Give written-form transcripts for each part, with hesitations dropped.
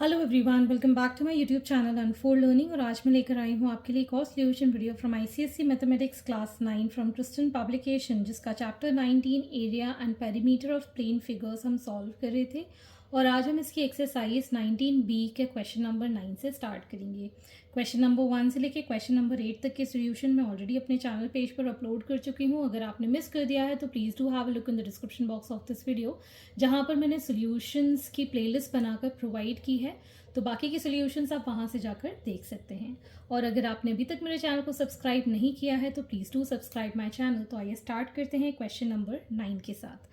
Hello everyone, welcome back to my YouTube channel Unfold Learning. और आज मैं लेकर आई हूँ आपके लिए एक और solution video from ICSE mathematics class 9 from Kristen publication, जिसका chapter 19 area and perimeter of plane figures हम सॉल्व कर रहे थे। और आज हम इसकी एक्सरसाइज 19B के क्वेश्चन नंबर 9 से स्टार्ट करेंगे। क्वेश्चन नंबर 1 से लेकर क्वेश्चन नंबर 8 तक के सोल्यूशन मैं ऑलरेडी अपने चैनल पेज पर अपलोड कर चुकी हूँ। अगर आपने मिस कर दिया है तो please do have a look in the description box of this video, जहाँ पर मैंने सोल्यूशंस की प्लेलिस्ट बनाकर प्रोवाइड की है। तो बाकी के सोल्यूशंस आप वहाँ से जाकर देख सकते हैं। और अगर आपने अभी तक मेरे चैनल को सब्सक्राइब नहीं किया है तो please do subscribe my channel. तो आइए स्टार्ट करते हैं क्वेश्चन नंबर 9 के साथ।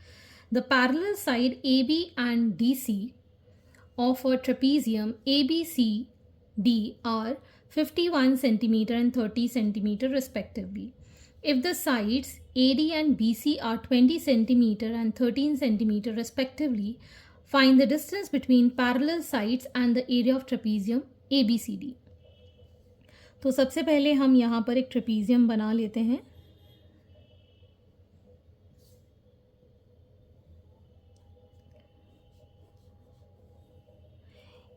The parallel side AB and DC of a trapezium ABCD are 51 centimeter and 30 centimeter respectively. If the sides AD and BC are 20 centimeter and 13 centimeter respectively, find the distance between parallel sides and the area of trapezium ABCD. तो सबसे पहले हम यहाँ पर एक trapezium बना लेते हैं।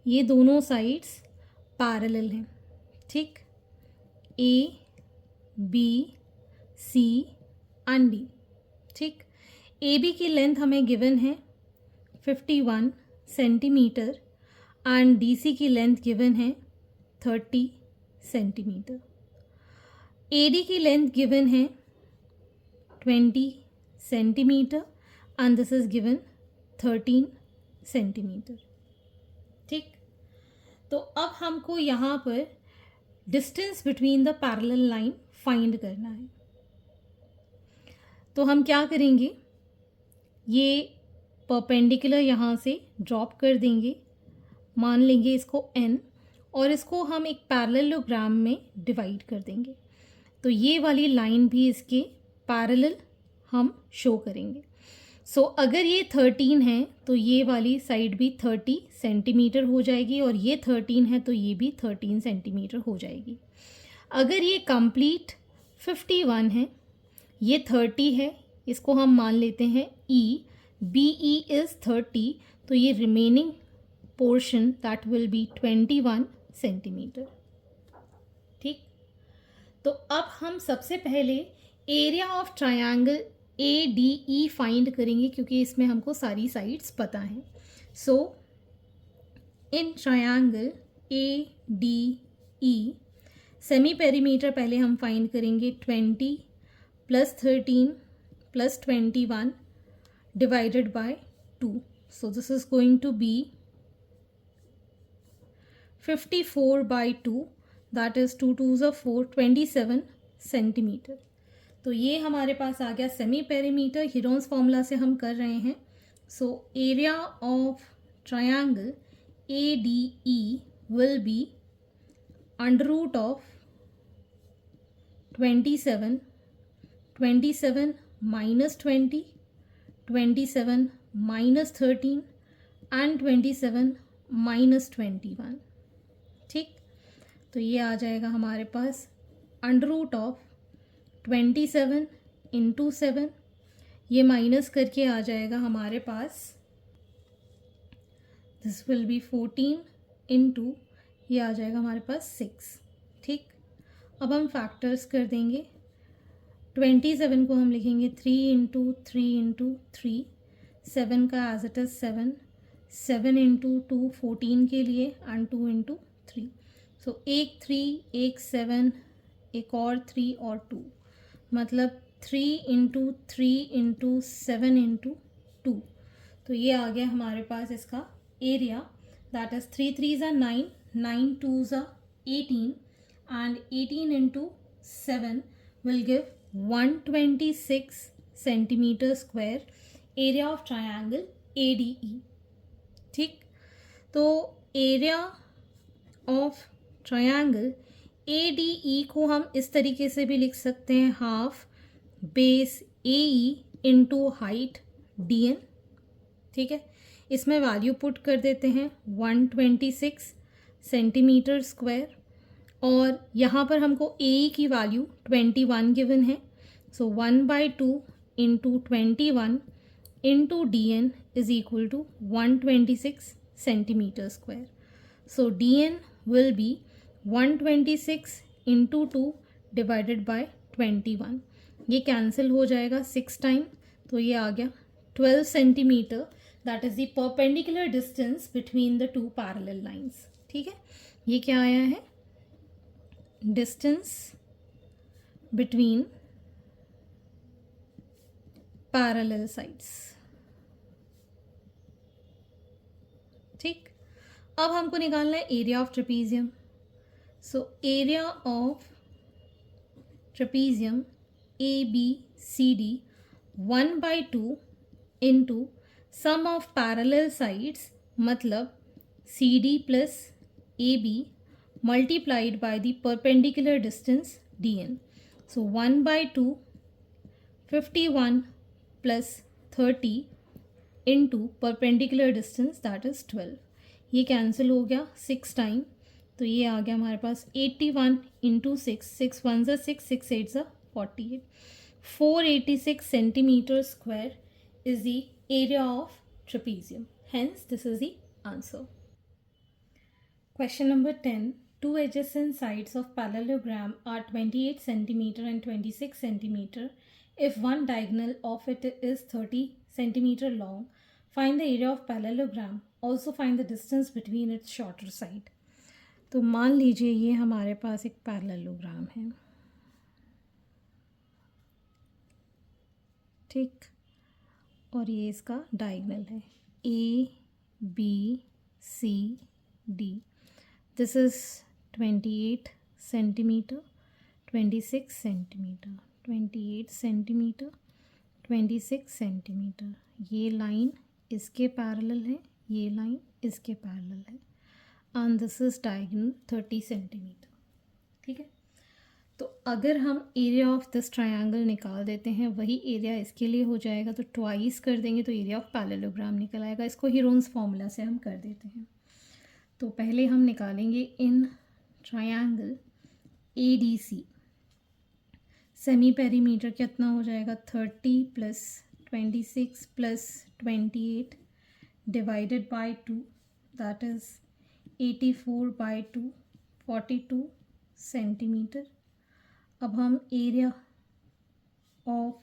ये दोनों साइड्स पैरेलल हैं, ठीक। A B C and D, ठीक। ए बी की लेंथ हमें गिवन है 51 सेंटीमीटर एंड डी सी की लेंथ गिवन है 30 सेंटीमीटर। ए डी की लेंथ गिवन है 20 centimetre and this is given 13 centimetre, ठीक। तो अब हमको यहाँ पर distance between the parallel line find करना है। तो हम क्या करेंगे, ये परपेंडिकुलर यहाँ से ड्रॉप कर देंगे, मान लेंगे इसको n, और इसको हम एक पैरेललोग्राम में डिवाइड कर देंगे। तो ये वाली लाइन भी इसके पैरेलल हम शो करेंगे। सो अगर ये 13 है तो ये वाली साइड भी 30 सेंटीमीटर हो जाएगी, और ये 13 है तो ये भी 13 सेंटीमीटर हो जाएगी। अगर ये कंप्लीट 51 है, ये 30 है, इसको हम मान लेते हैं E, BE इज़ 30, तो ये remaining portion that will be 21 centimetre, ठीक। तो अब हम सबसे पहले area of triangle ADE find करेंगे, क्योंकि इसमें हमको सारी साइड्स पता हैं। So in triangle ADE semi perimeter पहले हम फाइंड करेंगे 20 + 13 + 21 divided by 2। So this is going to be 54/2, that is 2 2s are 4, 27 centimetre. तो ये हमारे पास आ गया सेमी पेरीमीटर। हीरोन्स फॉर्मूला से हम कर रहे हैं। सो area of triangle ADE will be √ of 27 -20, 27 - 13 and 27 - 21, ठीक। तो ये आ जाएगा हमारे पास √ ऑफ 27 × 7, ये माइनस करके आ जाएगा हमारे पास, दिस विल बी 14 × ये आ जाएगा हमारे पास 6, ठीक। अब हम फैक्टर्स कर देंगे। 27 को हम लिखेंगे 3 × 3 × 3, 7 का एज इट इज 7, 7 × 2 14 के लिए एंड 2 × 3। सो एक 3, एक 7, एक और 3 और 2, मतलब 3 × 3 × 7 × 2। तो ये आ गया हमारे पास इसका area, that is 3 3s are 9, 9 2s are 18 and 18 × 7 will give 126 centimetre square area of triangle ADE, ठीक। तो एरिया ऑफ ट्रायंगल ADE को हम इस तरीके से भी लिख सकते हैं, half base AE into height DN, ठीक है। इसमें वैल्यू पुट कर देते हैं 126 सेंटीमीटर स्क्वायर, और यहाँ पर हमको AE की वैल्यू 21 गिवन है। So 1/2 × 21 × DN is equal to 126 centimetre square. So dn will be 126 into 2 divided by 21. ये कैंसिल हो जाएगा 6 टाइम, तो ये आ गया 12 centimetre. That is the perpendicular distance between the two parallel lines. ठीक है, ये क्या आया है? Distance between parallel sides. ठीक, अब हमको निकालना है area of trapezium. So area of trapezium ABCD 1/2 into sum of parallel sides, मतलब CD plus AB multiplied by the perpendicular distance DN. So 1/2 51 plus 30 into perpendicular distance, that is 12. ये cancel हो गया 6 time, तो ये आ गया हमारे पास 81 into 6. 6 1 ज़ा 6, 6 8 ज़ा 48. 486 centimetre square is the area of trapezium. Hence, this is the answer. Question number 10. Two adjacent sides of parallelogram are 28 centimeter and 26 centimeter. If one diagonal of it is 30 centimeter long, find the area of parallelogram. Also find the distance between its shorter side. तो मान लीजिए ये हमारे पास एक parallelogram है. ठीक, और ये इसका डायगोनल है ABCD. This is 28 centimeter, 26 centimeter, 28 centimeter, 26 centimeter. ये लाइन इसके पैरेलल है, ये लाइन इसके पैरेलल है, and this is diagonal 30 centimeter. ठीक है, तो अगर हम एरिया ऑफ दिस ट्रायंगल निकाल देते हैं, वही एरिया इसके लिए हो जाएगा, तो ट्वाइस कर देंगे तो एरिया ऑफ पैरेललोग्राम निकल आएगा. इसको हीरोन्स फॉर्मूला से हम कर देते हैं. तो पहले हम निकालेंगे in triangle ADC semi perimeter कितना हो जाएगा? 30 plus 26 plus 28 divided by 2, that is 84/2, 42 centimetre. अब हम एरिया ऑफ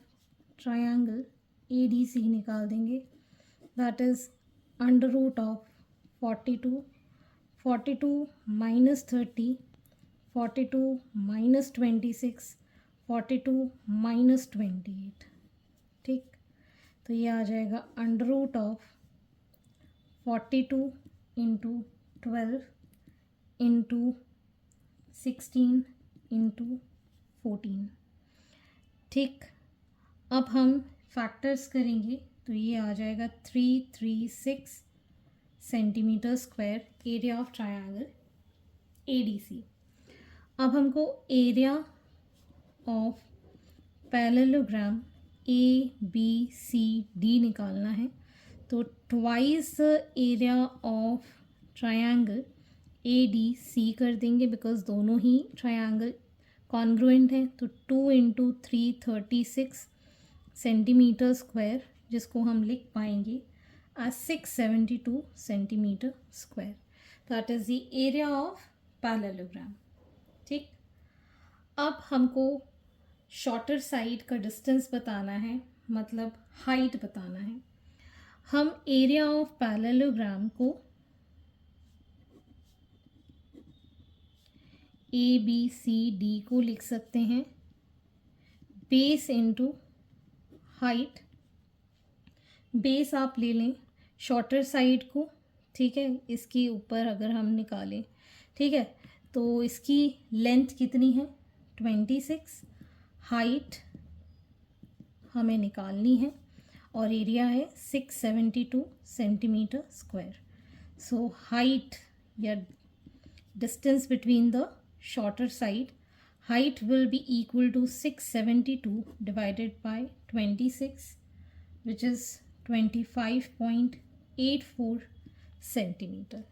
ट्रायंगल ADC निकाल देंगे, that is under root of 42 minus 30, 42 minus 26, 42 minus 28. ठीक, तो ये आ जाएगा under root of 42 into 12 into 16 into 14. ठीक, अब हम फैक्टर्स करेंगे तो ये आ जाएगा 336 centimetre square area of triangle ADC. अब हमको एरिया ऑफ पैरेललोग्राम ABCD निकालना है, तो twice area of triangle ADC कर देंगे, बिकॉज दोनों ही ट्रायंगल कॉन्ग्रुएंट हैं. तो 2 इंटू 3 36 सेंटीमीटर स्क्वायर, जिसको हम लिख पाएंगे as 672 centimeter square. That is the area of parallelogram. ठीक, अब हमको शॉर्टर साइड का डिस्टेंस बताना है, मतलब हाइट बताना है. हम एरिया ऑफ पैरेललोग्राम को ABCD को लिख सकते हैं बेस इंटू हाइट. बेस आप ले लें शॉर्टर साइड को, ठीक है, इसके ऊपर अगर हम निकालें, ठीक है, तो इसकी लेंथ कितनी है? 26. हाइट हमें निकालनी है और एरिया है 672 सेंटीमीटर स्क्वायर. सो हाइट या distance between the shorter side, height will be equal to 672 divided by 26, which is 25.84 centimeter.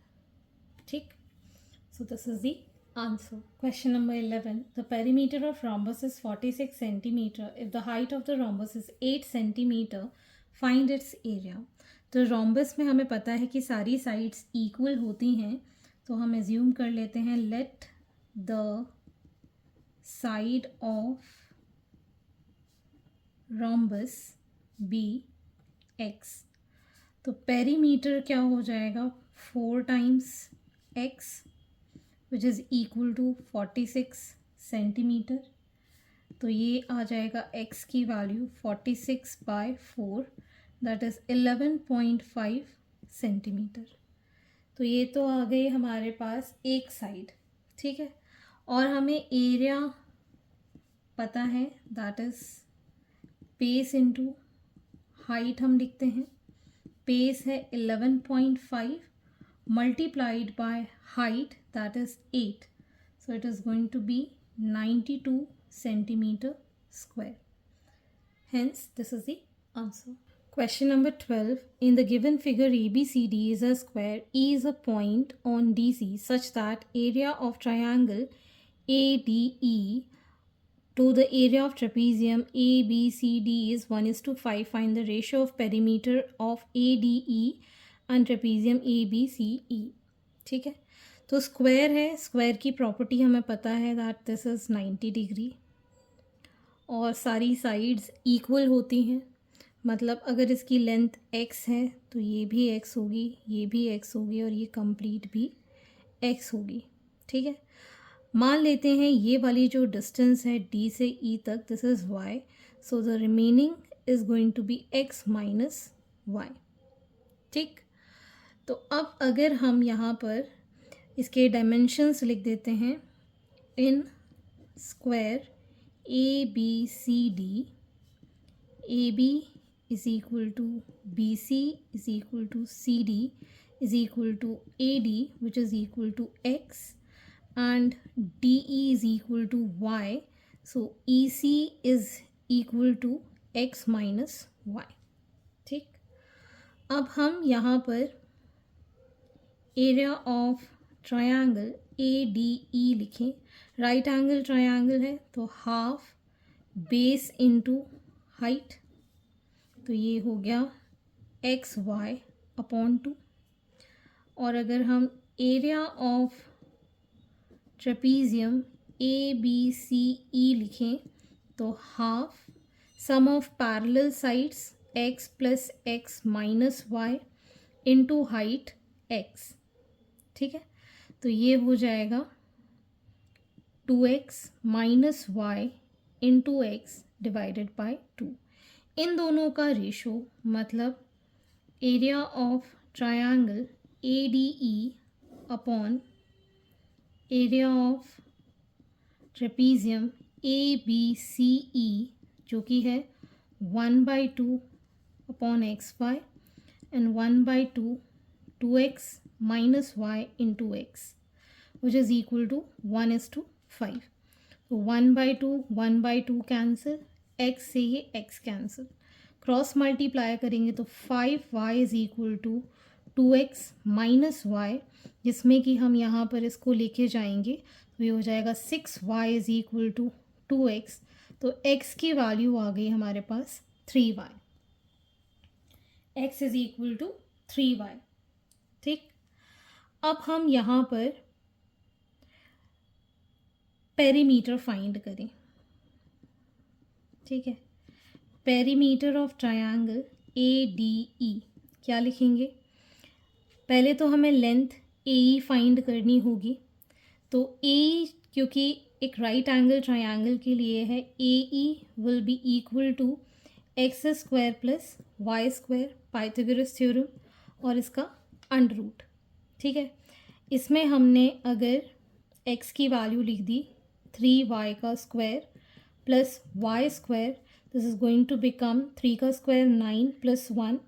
ठीक, so this is the answer. Question number 11. The perimeter of rhombus is 46 centimeter. If the height of the rhombus is 8 centimeter, find its area. तो rhombus में हमें पता है कि सारी sides equal होती हैं, तो हम एज्यूम कर लेते हैं let the side of rhombus be x. तो पेरीमीटर क्या हो जाएगा 4 times x which is equal to 46 centimetre. तो ये आ जाएगा x की वैल्यू 46/4 दैट इज़ 11.5 सेंटीमीटर। तो ये तो आ गई हमारे पास एक साइड, ठीक है। और हमें एरिया पता है that is base into height हम लिखते हैं। बेस है 11.5 multiplied by height that is 8, so it is going to be 92 centimeter square. Hence this is the answer. Question number 12. In the given figure ABCD is a square, E is a point on DC such that area of triangle ADE to the area of trapezium ABCD is 1:5. Find the ratio of perimeter of ADE and trapezium ABCE. ठीक है, तो square है, square की property हमें पता है that this is 90 degree और सारी साइड्स इक्वल होती हैं। मतलब अगर इसकी लेंथ x है तो ये भी x होगी, ये भी x होगी और ये कंप्लीट भी x होगी, ठीक है। मान लेते हैं ये वाली जो डिस्टेंस है d से e तक this is y, so the remaining is going to be x minus y, ठीक। तो अब अगर हम यहाँ पर इसके डायमेंशंस लिख देते हैं in square ABCD, AB is equal to BC is equal to CD is equal to AD which is equal to X and DE is equal to Y. So EC is equal to X minus Y, ठीक। अब हम यहाँ पर area of triangle ADE लिखें। Right angle triangle है तो half base into height, तो ये हो गया XY/2। और अगर हम एरिया ऑफ ट्रेपीजियम ABCE लिखें तो half sum of parallel sides x plus x minus y into height x, ठीक है। तो ये हो जाएगा 2x minus y into x divided by 2। इन दोनों का रेशो मतलब area of triangle ADE upon area of trapezium ABCE जो कि है 1/2 upon XY and 1/2 2x minus y into x which is equal to 1:5। तो 1/2 कैंसिल, x से ये x कैंसिल, क्रॉस मल्टीप्लाई करेंगे तो 5y is equal to 2x minus y, जिसमें कि हम यहाँ पर इसको लेके जाएंगे तो ये हो जाएगा 6y is equal to 2x। तो x की वैल्यू आ गई हमारे पास 3y, x is equal to 3y, ठीक। अब हम यहाँ पर पेरीमीटर फाइंड करें, ठीक है। पेरीमीटर ऑफ ट्रायंगल ADE क्या लिखेंगे, पहले तो हमें लेंथ AE फाइंड करनी होगी। तो AE क्योंकि एक राइट एंगल ट्रायंगल के लिए है, AE will be equal to x² plus y², Pythagoras theorem और इसका अंडर रूट, ठीक है। इसमें हमने अगर x की वैल्यू लिख दी 3y का square plus y², this is going to become 3 का square 9 plus 1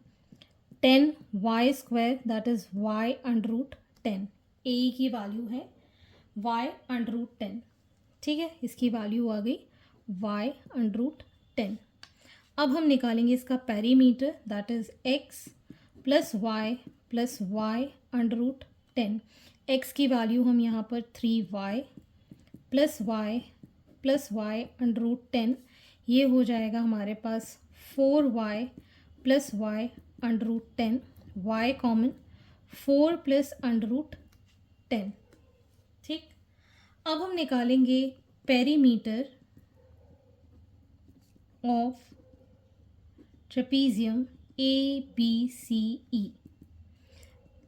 10y² that is y under root 10। AE की वैल्यू है y अंडर रूट 10, ठीक है। इसकी वैल्यू आ गई y अंडर रूट 10। अब हम निकालेंगे इसका perimeter that is x plus y under root 10। x की वैल्यू हम यहाँ पर 3y plus y under root 10, ये हो जाएगा हमारे पास 4y plus y under root 10, y common 4 plus under root 10। ठीक, अब हम निकालेंगे पेरीमीटर ऑफ ट्रेपीजियम ABCE।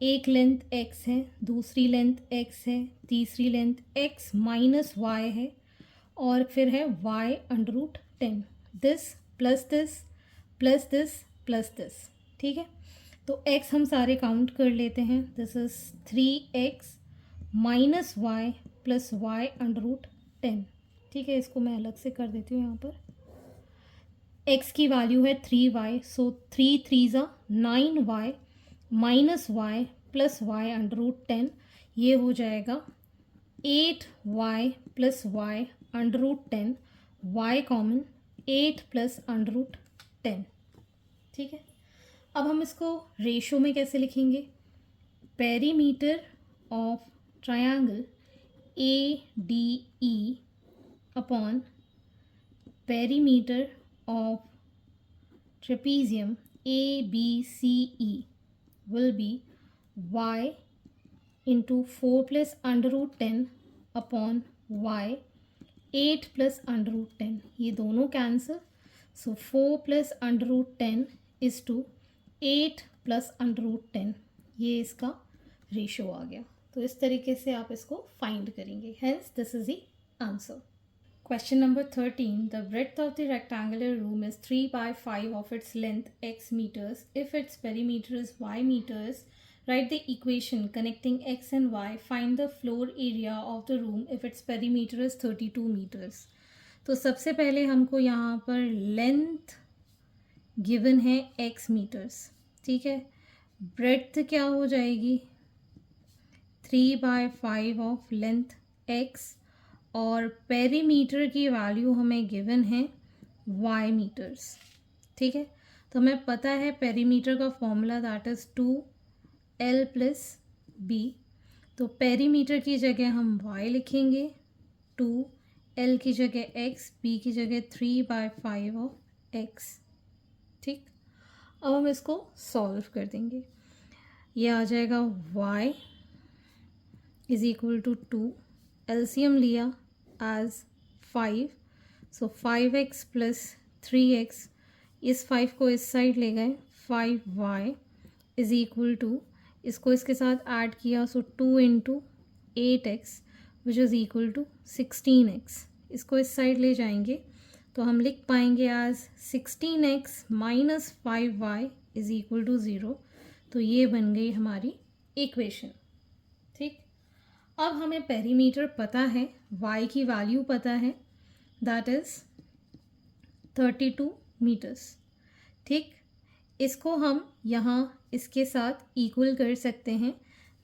एक लेंथ x है, दूसरी लेंथ x है, तीसरी लेंथ x माइनस y है, और फिर है y under root 10। This plus this plus this plus this. ठीक है, तो x हम सारे काउंट कर लेते हैं। This is 3x minus y plus y under root 10। ठीक है, इसको मैं अलग से कर देती हूँ। यहाँ पर x की वैल्यू है 3y, सो 3 3 ज़ा 9y minus y plus y under root 10। ये हो जाएगा 8y plus y under root 10, y common 8 plus under root 10। ठीक है, अब हम इसको रेशो में कैसे लिखेंगे? Perimeter of triangle ADE upon perimeter of trapezium ABCE will be y into 4 plus under root 10 upon y 8 plus under root 10। ये दोनों cancel, so 4 plus under root 10 is to 8 plus under root 10। ये इसका ratio आ गया। तो इस तरीके से आप इसको फाइंड करेंगे। Hence this is the answer. Question number 13. The breadth of the rectangular room is 3 by 5 of its length x meters. If its perimeter is y meters, write the equation connecting x and y. Find the floor area of the room if its perimeter is 32 meters. तो सबसे पहले हमको यहाँ पर length given है x metres. ठीक है, breadth क्या हो जाएगी? 3/5 ऑफ लेंथ x, और पेरीमीटर की वैल्यू हमें गिवन है y मीटर्स। ठीक है, तो हमें पता है पेरीमीटर का formula that is 2l plus b। तो पेरीमीटर की जगह हम y लिखेंगे 2, l की जगह x, b की जगह 3/5 ऑफ x। ठीक, अब हम इसको सॉल्व कर देंगे। ये आ जाएगा y is equal to 2, LCM लिया as 5, so 5x plus 3x, इस 5 को इस साइड ले गए, 5y इज इक्वल टू, इसको इसके साथ ऐड किया, so 2 into 8x which is equal to 16x। इसको इस साइड ले जाएंगे तो हम लिख पाएंगे as 16x minus 5y is equal to 0। तो ये बन गई हमारी इक्वेशन। ठीक, अब हमें पेरीमीटर पता है, y की वैल्यू पता है, दैट इज़ 32 मीटर्स। ठीक, इसको हम यहाँ इसके साथ इक्वल कर सकते हैं,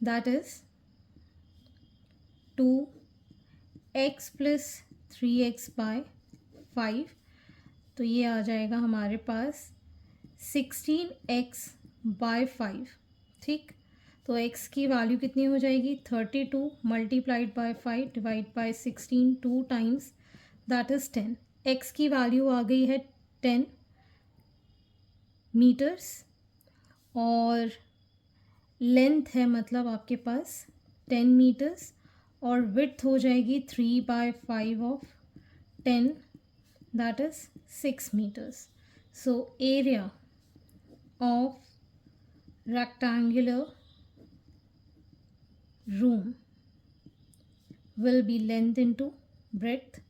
that is 2x plus 3x bye 5। तो ये आ जाएगा हमारे पास 16x बाय 5। ठीक, तो x की वैल्यू कितनी हो जाएगी? 32 multiplied by 5 divide by 16, 2 times that is 10। x की वैल्यू आ गई है 10 मीटर्स, और लेंथ है मतलब आपके पास 10 मीटर्स, और विड्थ हो जाएगी 3/5 of 10 that is 6 metres. So area of rectangular room will be length into breadth,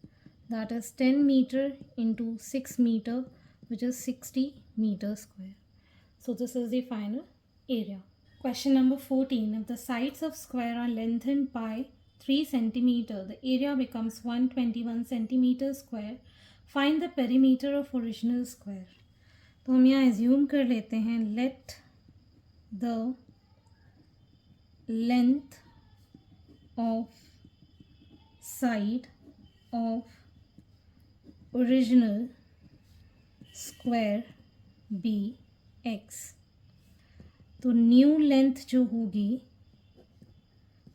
that is 10 meter into 6 meter, which is 60 meter square. So this is the final area. Question number 14. If the sides of square are lengthened by 3 centimeter, the area becomes 121 centimeter square. Find the perimeter of original square. तो हम यहाँ assume कर लेते हैं, let the length of side of original square be x। तो new length जो होगी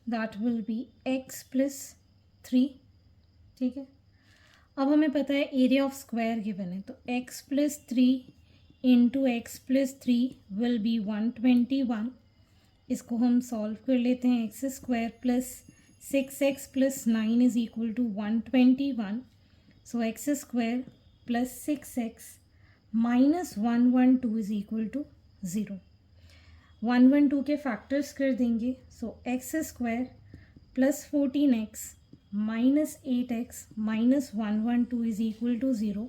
that will B x plus 3। ठीक है, अब हमें पता है एरिया ऑफ स्क्वायर गिवन है, तो x plus 3 into x plus 3 will be 121 इसको हम सॉल्व कर लेते हैं। X square plus 6x plus 9 is equal to 121। So x square plus 6x minus 112 is equal to 0। 112 के फैक्टर्स कर देंगे। So x square plus 14x minus 8x minus 112 is equal to 0।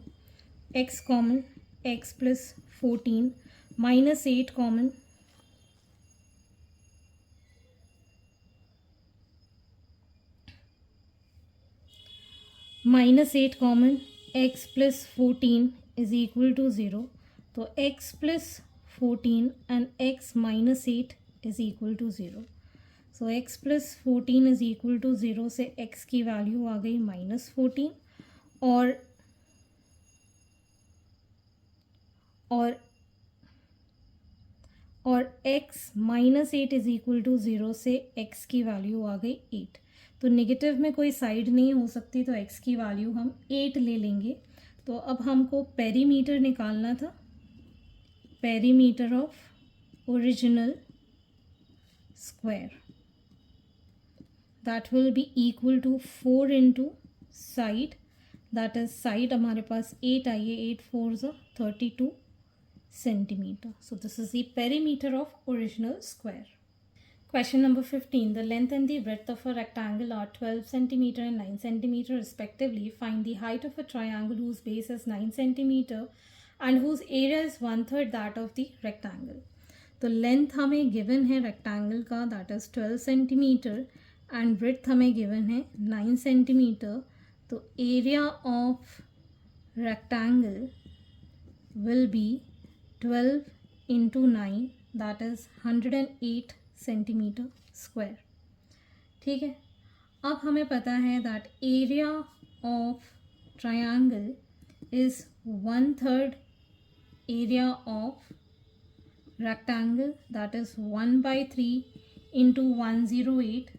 x common, x plus 14 minus 8 common, minus 8 common, x plus 14 is equal to 0। तो x plus 14 and x minus 8 is equal to 0। So x plus 14 is equal to 0 से x की value आ गई -14 और x minus 8 is equal to 0 से x की value आ गई 8। तो नेगेटिव में कोई साइड नहीं हो सकती, तो x की वैल्यू हम 8 ले लेंगे। तो अब हमको पेरीमीटर निकालना था, perimeter of original square, that will be equal to 4 into side, that is side हमारे पास 8 आई है, 8 4 32 centimeter. So this is the perimeter of original square. Question number 15. The length and the breadth of a rectangle are 12 centimeter and 9 centimeter respectively. Find the height of a triangle whose base is 9 centimeter and whose area is 1/3 that of the rectangle. तो length हमें given है rectangle का, that is 12 centimetre, and breadth हमें given है 9 centimetre. तो area of rectangle will be 12 into 9, that is 108 centimetre square. ठीक है, अब हमें पता है that area of triangle is 1/3 area of rectangle, that is 1/3 into 108,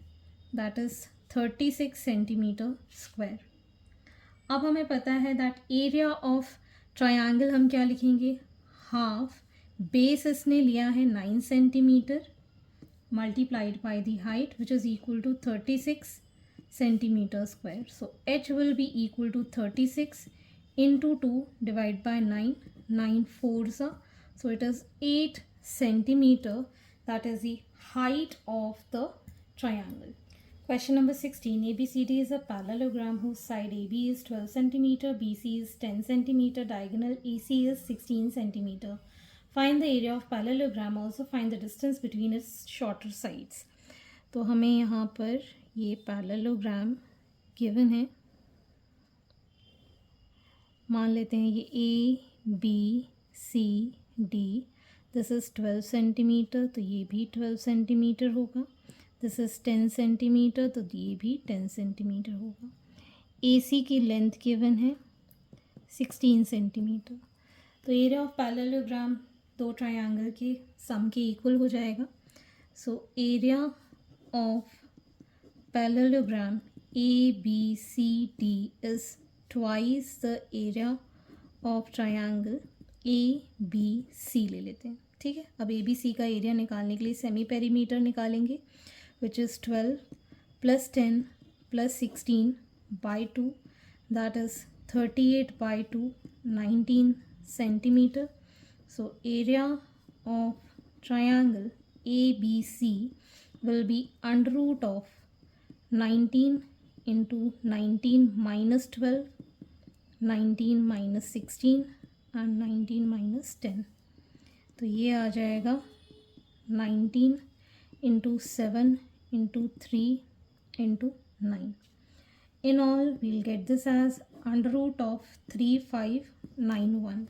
that is 36 centimetre square. अब हमें पता है दैट एरिया ऑफ ट्रायंगल हम क्या लिखेंगे, हाफ, बेस इसने लिया है 9 centimetre multiplied by the height which is equal to 36 centimetre square. So h will be equal to 36 into 2 divide by 9, 9 4 so it is 8 centimetre, that is the height of the triangle. Question number 16. ABCD is a parallelogram whose side AB is 12 cm, BC is 10 cm, diagonal AC is 16 cm. Find the area of parallelogram. Also find the distance between its shorter sides. तो हमें यहाँ पर ये parallelogram given है, मान लेते हैं ये A B C D, this is 12 centimetre, तो ये भी 12 सेंटीमीटर होगा। दिस इज़ 10 सेंटीमीटर, तो ये भी 10 सेंटीमीटर होगा। AC की लेंथ गिवन है 16 सेंटीमीटर। तो एरिया ऑफ पैरेललोग्राम दो ट्रायंगल के सम के इक्वल हो जाएगा। सो area of parallelogram ABCD is twice the area of triangle ABC ले लेते हैं। ठीक है, अब ABC का एरिया निकालने के लिए सेमी पेरीमीटर निकालेंगे, which is 12 plus 10 plus 16 by 2, that is 38 by 2, 19 centimeter. So area of triangle ABC will be under root of 19 into 19 minus 12, 19 minus 16 and 19 minus 10. तो ये आ जाएगा 19 into 7 into 3 into 9. In all, we'll get this as under root of 3591.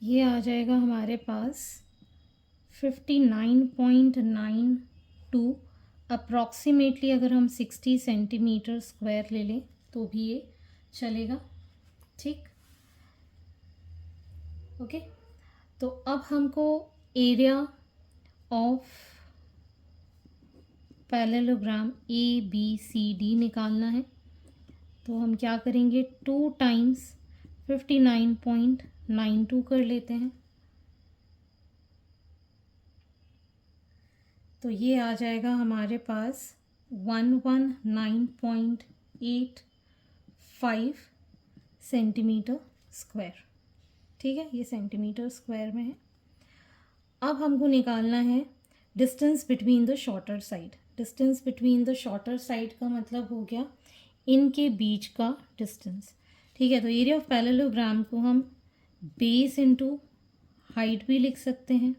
ये आ जाएगा हमारे पास 59.92 approximately. अगर हम 60 सेंटीमीटर स्क्वायर ले लें तो भी ये चलेगा। ठीक, ओके। तो अब हमको एरिया ऑफ पैरेललोग्राम ABCD निकालना है। तो हम क्या करेंगे, 2 टाइम्स 59.92 कर लेते हैं। तो ये आ जाएगा हमारे पास 119.85 सेंटीमीटर स्क्वायर। ठीक है, ये सेंटीमीटर स्क्वायर में है। अब हमको निकालना है distance between the shorter side. Distance between the shorter side का मतलब हो गया इनके बीच का डिस्टेंस। ठीक है, तो एरिया ऑफ पैरेललोग्राम को हम बेस इंटू हाइट भी लिख सकते हैं।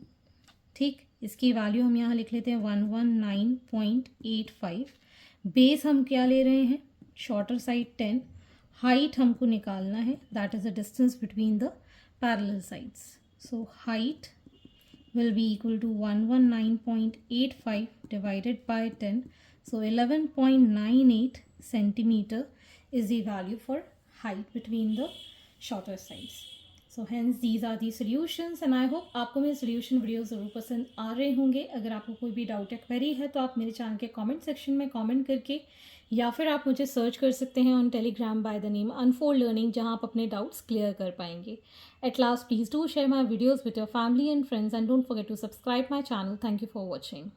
ठीक, इसकी वैल्यू हम यहाँ लिख लेते हैं 119.85। बेस हम क्या ले रहे हैं, शॉर्टर साइड 10, हाइट हमको निकालना है, that is the distance between the parallel sides. So height will be equal to 119.85 divided by 10. So 11.98 centimeter is the value for height between the shorter sides. So hence these are the solutions and I hope आपको मेरे solution videos ज़रूर पसंद आ रहे होंगे। अगर आपको कोई भी डाउट या क्वेरी है तो आप मेरे चैनल के कमेंट सेक्शन में कमेंट करके या फिर आप मुझे सर्च कर सकते हैं on Telegram by the name Unfold Learning, जहां आप अपने डाउट्स क्लियर कर पाएंगे। At last, please do share my videos with your family and friends and don't forget to subscribe my channel. Thank you for watching.